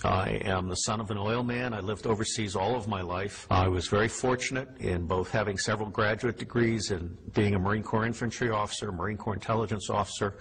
I am the son of an oil man. I lived overseas all of my life. I was very fortunate in both having several graduate degrees and being a Marine Corps infantry officer, Marine Corps intelligence officer,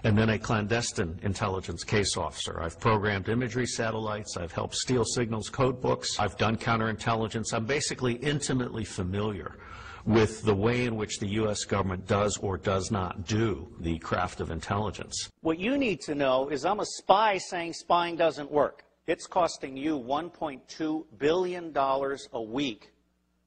and then a clandestine intelligence case officer. I've programmed imagery satellites. I've helped steal signals code books. I've done counterintelligence. I'm basically intimately familiar with the way in which the U.S. government does or does not do the craft of intelligence. What you need to know is I'm a spy saying spying doesn't work. It's costing you $1.2 billion a week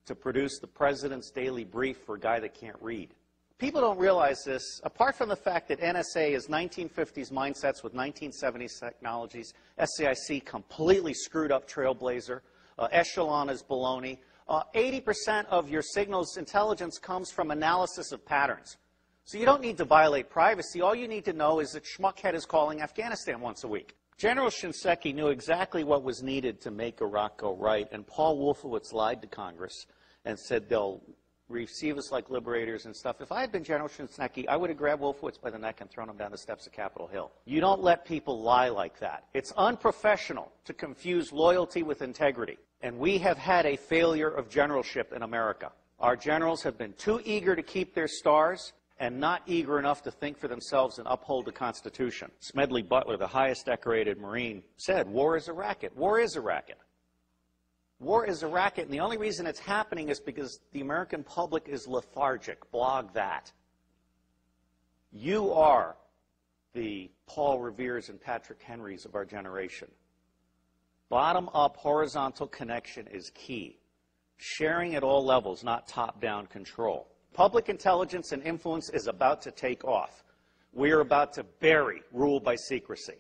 to produce the president's daily brief for a guy that can't read. People don't realize this. Apart from the fact that NSA is 1950s mindsets with 1970s technologies, SCIC completely screwed up trailblazer, Echelon is baloney. 80% of your signals intelligence comes from analysis of patterns. So you don't need to violate privacy. All you need to know is that Schmuckhead is calling Afghanistan once a week. General Shinseki knew exactly what was needed to make Iraq go right, and Paul Wolfowitz lied to Congress and said they'll receive us like liberators and stuff. If I had been General Shinseki, I would have grabbed Wolfowitz by the neck and thrown him down the steps of Capitol Hill. You don't let people lie like that. It's unprofessional to confuse loyalty with integrity. And we have had a failure of generalship in America. Our generals have been too eager to keep their stars and not eager enough to think for themselves and uphold the Constitution. Smedley Butler, the highest decorated Marine, said, war is a racket. War is a racket. War is a racket, and the only reason it's happening is because the American public is lethargic. Blog that. You are the Paul Reveres and Patrick Henrys of our generation. Bottom-up horizontal connection is key. Sharing at all levels, not top-down control. Public intelligence and influence is about to take off. We are about to bury rule by secrecy.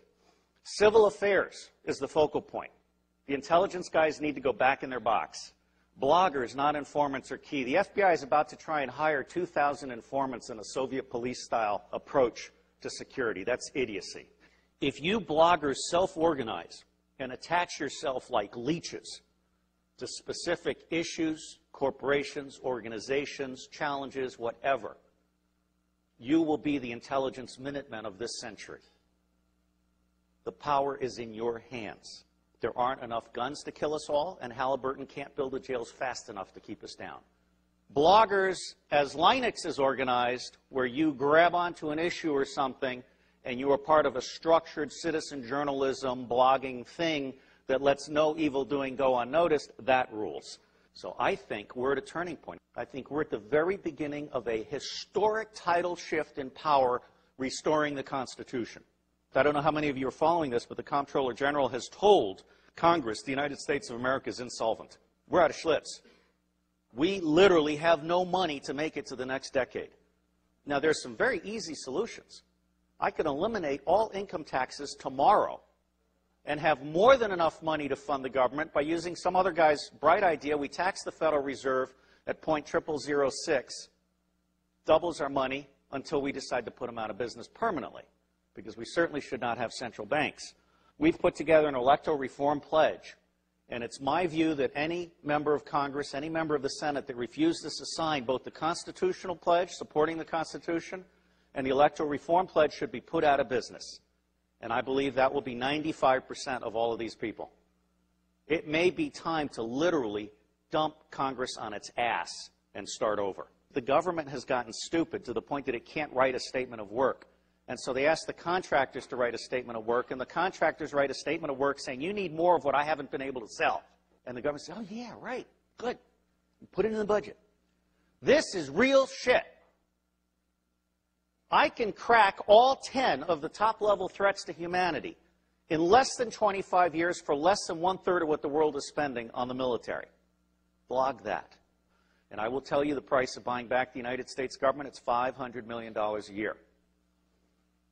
Civil affairs is the focal point. The intelligence guys need to go back in their box. Bloggers, not informants, are key. The FBI is about to try and hire 2,000 informants in a Soviet police-style approach to security. That's idiocy. If you bloggers self-organize and attach yourself like leeches to specific issues, corporations, organizations, challenges, whatever, you will be the intelligence Minutemen of this century. The power is in your hands. There aren't enough guns to kill us all, and Halliburton can't build the jails fast enough to keep us down. Bloggers, as Linux is organized, where you grab onto an issue or something and you are part of a structured citizen journalism blogging thing that lets no evil doing go unnoticed, that rules. So I think we're at a turning point. I think we're at the very beginning of a historic tidal shift in power, restoring the Constitution. I don't know how many of you are following this, but the Comptroller General has told Congress the United States of America is insolvent. We're out of Schlitz. We literally have no money to make it to the next decade. Now, there's some very easy solutions. I could eliminate all income taxes tomorrow and have more than enough money to fund the government by using some other guy's bright idea. We tax the Federal Reserve at 0.0006, doubles our money until we decide to put them out of business permanently, because we certainly should not have central banks. We've put together an electoral reform pledge, and it's my view that any member of Congress, any member of the Senate that refuses to sign both the constitutional pledge supporting the Constitution and the electoral reform pledge should be put out of business. And I believe that will be 95% of all of these people. It may be time to literally dump Congress on its ass and start over. The government has gotten stupid to the point that it can't write a statement of work. And so they ask the contractors to write a statement of work, and the contractors write a statement of work saying, you need more of what I haven't been able to sell. And the government says, oh, yeah, right, good. Put it in the budget. This is real shit. I can crack all 10 of the top-level threats to humanity in less than 25 years for less than 1/3 of what the world is spending on the military. Blog that. And I will tell you the price of buying back the United States government. It's $500 million a year.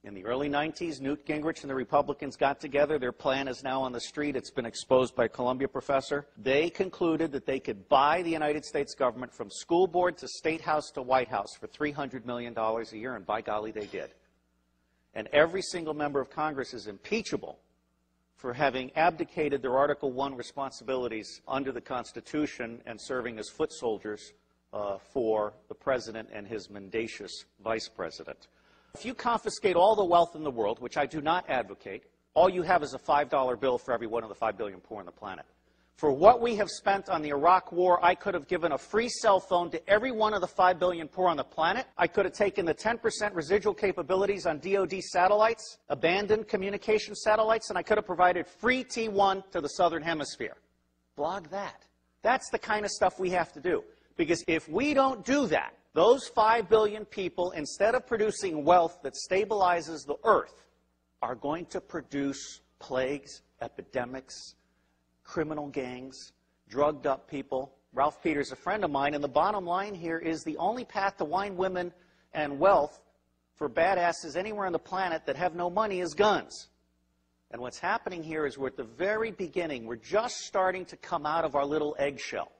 In the early 90s, Newt Gingrich and the Republicans got together. Their plan is now on the street. It's been exposed by a Columbia professor. They concluded that they could buy the United States government from school board to State House to White House for $300 million a year, and by golly, they did. And every single member of Congress is impeachable for having abdicated their Article I responsibilities under the Constitution and serving as foot soldiers for the president and his mendacious vice president. If you confiscate all the wealth in the world, which I do not advocate, all you have is a $5 bill for every one of the 5 billion poor on the planet. For what we have spent on the Iraq War, I could have given a free cell phone to every one of the 5 billion poor on the planet. I could have taken the 10% residual capabilities on DoD satellites, abandoned communication satellites, and I could have provided free T1 to the Southern Hemisphere. Blog that. That's the kind of stuff we have to do. Because if we don't do that, those 5 billion people, instead of producing wealth that stabilizes the earth, are going to produce plagues, epidemics, criminal gangs, drugged up people. Ralph Peters, a friend of mine, and the bottom line here is the only path to wine, women, and wealth for badasses anywhere on the planet that have no money is guns. And what's happening here is we're at the very beginning. We're just starting to come out of our little eggshell.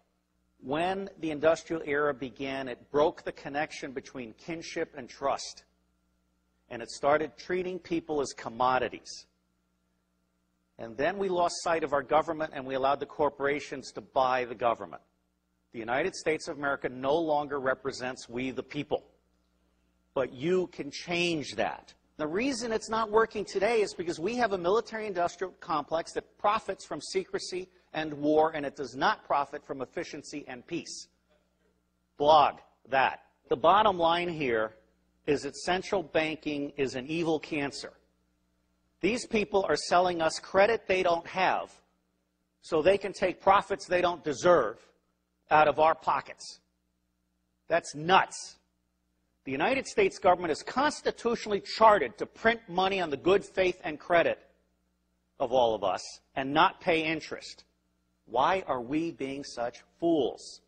When the industrial era began, it broke the connection between kinship and trust. And it started treating people as commodities. And then we lost sight of our government and we allowed the corporations to buy the government. The United States of America no longer represents we the people. But you can change that. The reason it's not working today is because we have a military-industrial complex that profits from secrecy and war, and it does not profit from efficiency and peace. Blog that. The bottom line here is that central banking is an evil cancer. These people are selling us credit they don't have so they can take profits they don't deserve out of our pockets. That's nuts. The United States government is constitutionally chartered to print money on the good faith and credit of all of us and not pay interest. Why are we being such fools?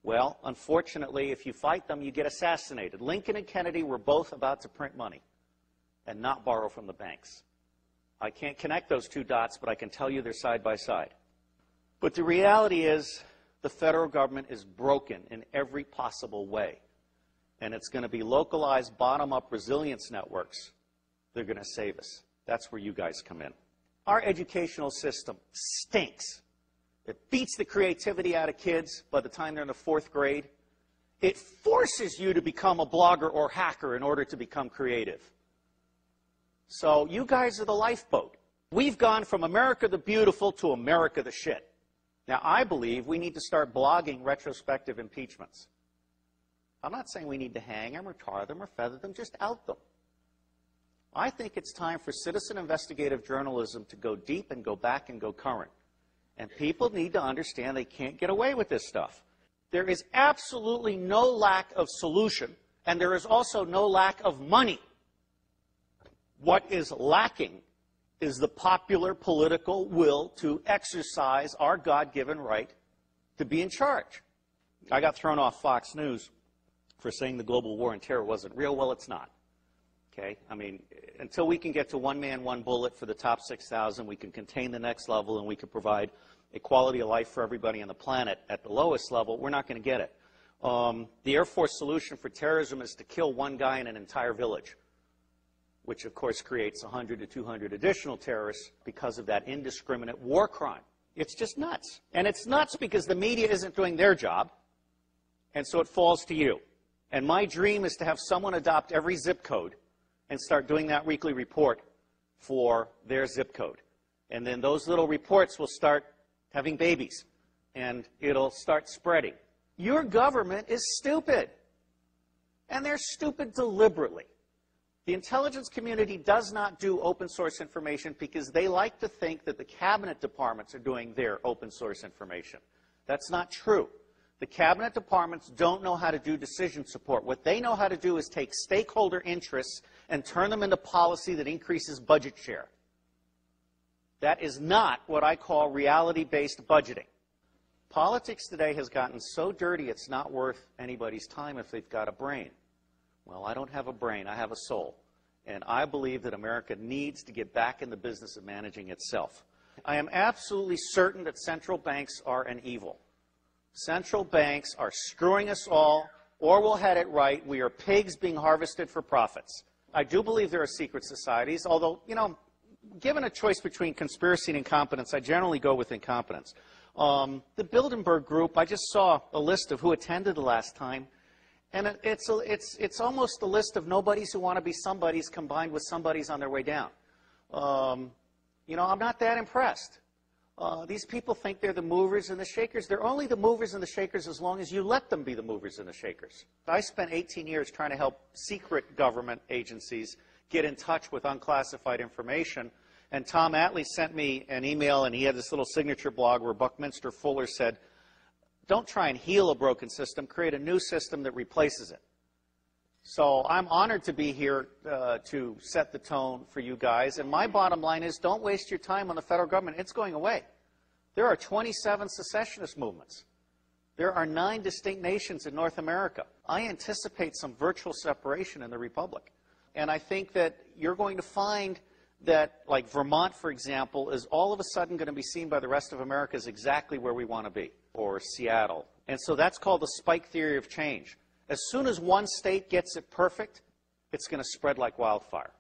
Well, unfortunately, if you fight them, you get assassinated. Lincoln and Kennedy were both about to print money and not borrow from the banks. I can't connect those two dots, but I can tell you they're side by side. But the reality is the federal government is broken in every possible way. And it's going to be localized, bottom-up resilience networks that are going to save us. That's where you guys come in. Our educational system stinks. It beats the creativity out of kids by the time they're in the 4th grade. It forces you to become a blogger or hacker in order to become creative. So you guys are the lifeboat. We've gone from America the Beautiful to America the Shit. Now, I believe we need to start blogging retrospective impeachments. I'm not saying we need to hang them or tar them or feather them, just out them. I think it's time for citizen investigative journalism to go deep and go back and go current. And people need to understand they can't get away with this stuff. There is absolutely no lack of solution, and there is also no lack of money. What is lacking is the popular political will to exercise our God-given right to be in charge. I got thrown off Fox News for saying the global war on terror wasn't real. Well, it's not. Okay? I mean, until we can get to one man, one bullet for the top 6,000, we can contain the next level, and we can provide a quality of life for everybody on the planet at the lowest level, we're not going to get it. The Air Force solution for terrorism is to kill one guy in an entire village, which of course creates 100 to 200 additional terrorists because of that indiscriminate war crime. It's just nuts. And it's nuts because the media isn't doing their job, and so it falls to you. And my dream is to have someone adopt every zip code and start doing that weekly report for their zip code. And then those little reports will start having babies, and it'll start spreading. Your government is stupid, and they're stupid deliberately. The intelligence community does not do open source information because they like to think that the cabinet departments are doing their open source information. That's not true. The cabinet departments don't know how to do decision support. What they know how to do is take stakeholder interests and turn them into policy that increases budget share. That is not what I call reality-based budgeting. Politics today has gotten so dirty it's not worth anybody's time if they've got a brain. Well, I don't have a brain, I have a soul. And I believe that America needs to get back in the business of managing itself. I am absolutely certain that central banks are an evil. Central banks are screwing us all, or we'll have it right. We are pigs being harvested for profits. I do believe there are secret societies, although, you know, given a choice between conspiracy and incompetence, I generally go with incompetence. The Bilderberg Group, I just saw a list of who attended the last time, and it's almost a list of nobodies who want to be somebodies combined with somebodies on their way down. You know, I'm not that impressed. These people think they're the movers and the shakers. They're only the movers and the shakers as long as you let them be the movers and the shakers. I spent 18 years trying to help secret government agencies get in touch with unclassified information. And Tom Atlee sent me an email, and he had this little signature blog where Buckminster Fuller said, don't try and heal a broken system, create a new system that replaces it. So I'm honored to be here to set the tone for you guys. And my bottom line is, don't waste your time on the federal government. It's going away. There are 27 secessionist movements. There are 9 distinct nations in North America. I anticipate some virtual separation in the Republic. And I think that you're going to find that, like Vermont, for example, is all of a sudden going to be seen by the rest of America as exactly where we want to be, or Seattle. And so that's called the spike theory of change. As soon as one state gets it perfect, it's going to spread like wildfire.